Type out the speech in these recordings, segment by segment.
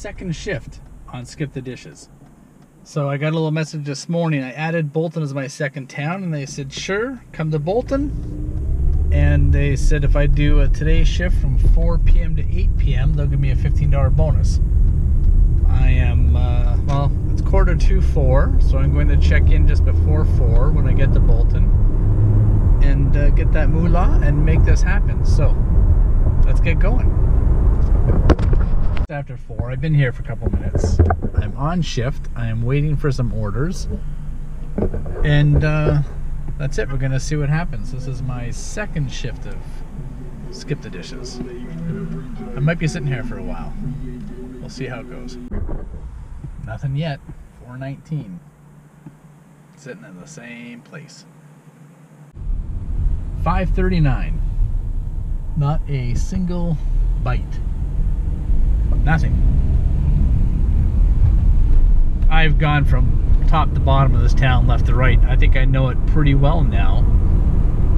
second shift on Skip the Dishes. So I got a little message this morning. I added Bolton as my second town, and they said, sure, come to Bolton. And they said if I do a today's shift from 4 p.m. to 8 p.m., they'll give me a $15 bonus. I am, well, it's 3:45, so I'm going to check in just before 4 when I get to Bolton and get that moolah and make this happen. So let's get going. After 4, I've been here for a couple minutes. I'm on shift. I am waiting for some orders, and that's it. We're gonna see what happens. This is my second shift of Skip the Dishes. I might be sitting here for a while. We'll see how it goes. Nothing yet. 4:19. Sitting in the same place. 5:39. Not a single bite. Nothing. I've gone from top to bottom of this town, left to right. I think I know it pretty well now.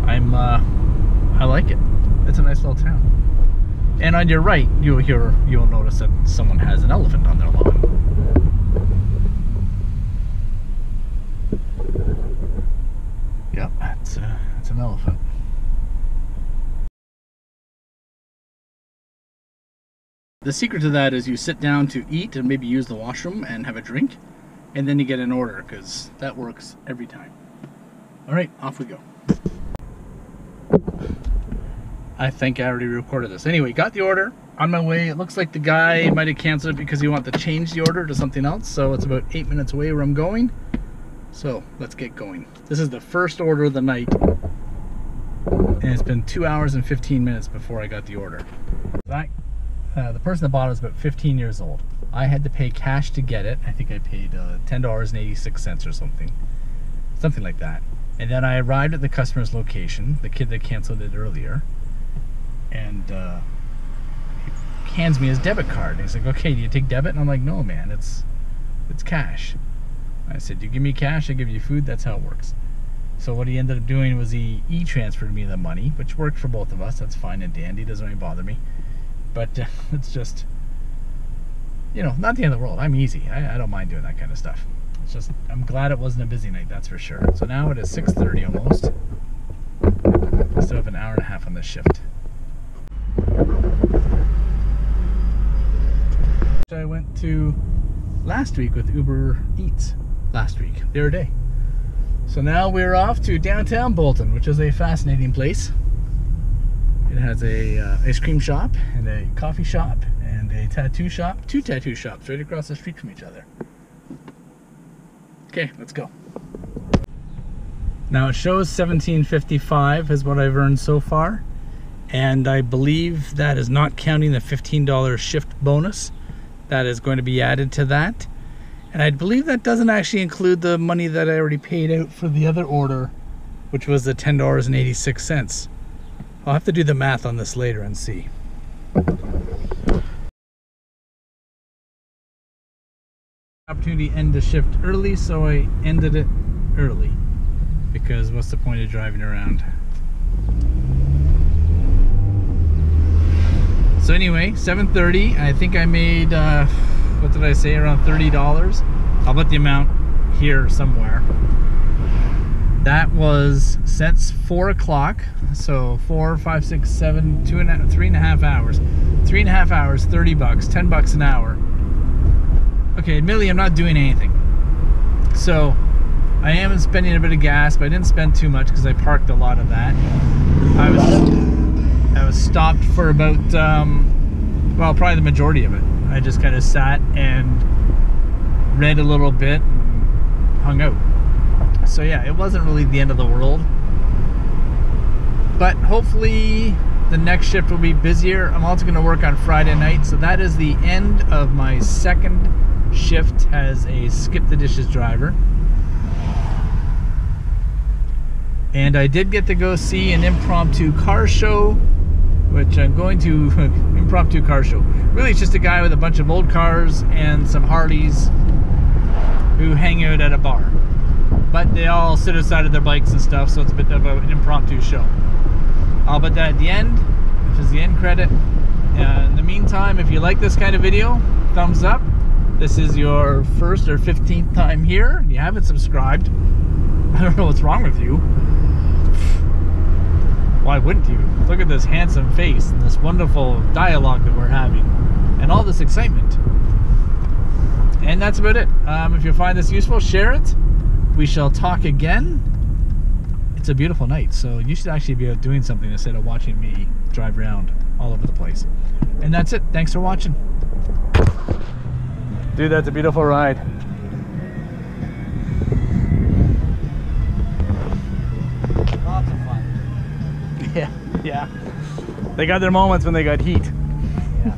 I like it. It's a nice little town. And on your right, you'll notice that someone has an elephant on their lawn. Yep, that's an elephant. The secret to that is you sit down to eat and maybe use the washroom and have a drink, and then you get an order, because that works every time. Alright, off we go. I think I already recorded this. Anyway, got the order, on my way. It looks like the guy might have canceled it because he wanted to change the order to something else, so it's about 8 minutes away where I'm going. So, let's get going. This is the first order of the night, and it's been 2 hours and 15 minutes before I got the order. The person that bought it was about 15 years old. I had to pay cash to get it. I think I paid $10.86 or something like that. And then I arrived at the customer's location, the kid that canceled it earlier, and he hands me his debit card. And he's like, okay, do you take debit? And I'm like, no, man, it's cash. I said, you give me cash, I give you food. That's how it works. So what he ended up doing was he e-transferred me the money, which worked for both of us. That's fine and dandy. Doesn't really bother me. But it's just, you know, not the end of the world. I'm easy. I don't mind doing that kind of stuff. It's just, I'm glad it wasn't a busy night, that's for sure. So now it is 6:30 almost. I still have an hour and a half on this shift. I went to last week with Uber Eats. Last week, the other day. So now we're off to downtown Bolton, which is a fascinating place. It has a ice cream shop and a coffee shop and a tattoo shop. 2 tattoo shops right across the street from each other. Okay, let's go. Now it shows $17.55 is what I've earned so far, and I believe that is not counting the $15 shift bonus that is going to be added to that. And I believe that doesn't actually include the money that I already paid out for the other order, which was the $10.86. I'll have to do the math on this later and see. Opportunity to end the shift early, so I ended it early. Because what's the point of driving around? So anyway, 7:30. I think I made, what did I say, around $30. I'll put the amount here somewhere. That was since 4 o'clock, so 4, 5, 6, 7, 3.5 hours. 3.5 hours, $30, $10 an hour. Okay, admittedly, I'm not doing anything. So, I am spending a bit of gas, but I didn't spend too much because I parked a lot of that. I was stopped for about, well, probably the majority of it. I just kind of sat and read a little bit and hung out. So yeah, it wasn't really the end of the world, but hopefully the next shift will be busier. I'm also going to work on Friday night, so that is the end of my second shift as a Skip the Dishes driver. And I did get to go see an impromptu car show, which I'm going to impromptu car show. Really, it's just a guy with a bunch of old cars and some Harleys who hang out at a bar. But they all sit outside of their bikes and stuff, so it's a bit of an impromptu show. I'll put that at the end, which is the end credit. In the meantime, if you like this kind of video, thumbs up. This is your first or 15th time here and you haven't subscribed. I don't know what's wrong with you. Why wouldn't you? Look at this handsome face and this wonderful dialogue that we're having and all this excitement. And that's about it. If you find this useful, share it. We shall talk again. It's a beautiful night, so you should actually be out doing something instead of watching me drive around all over the place. And that's it. Thanks for watching. Dude, that's a beautiful ride. Lots of fun. Yeah. They got their moments when they got heat. Yeah.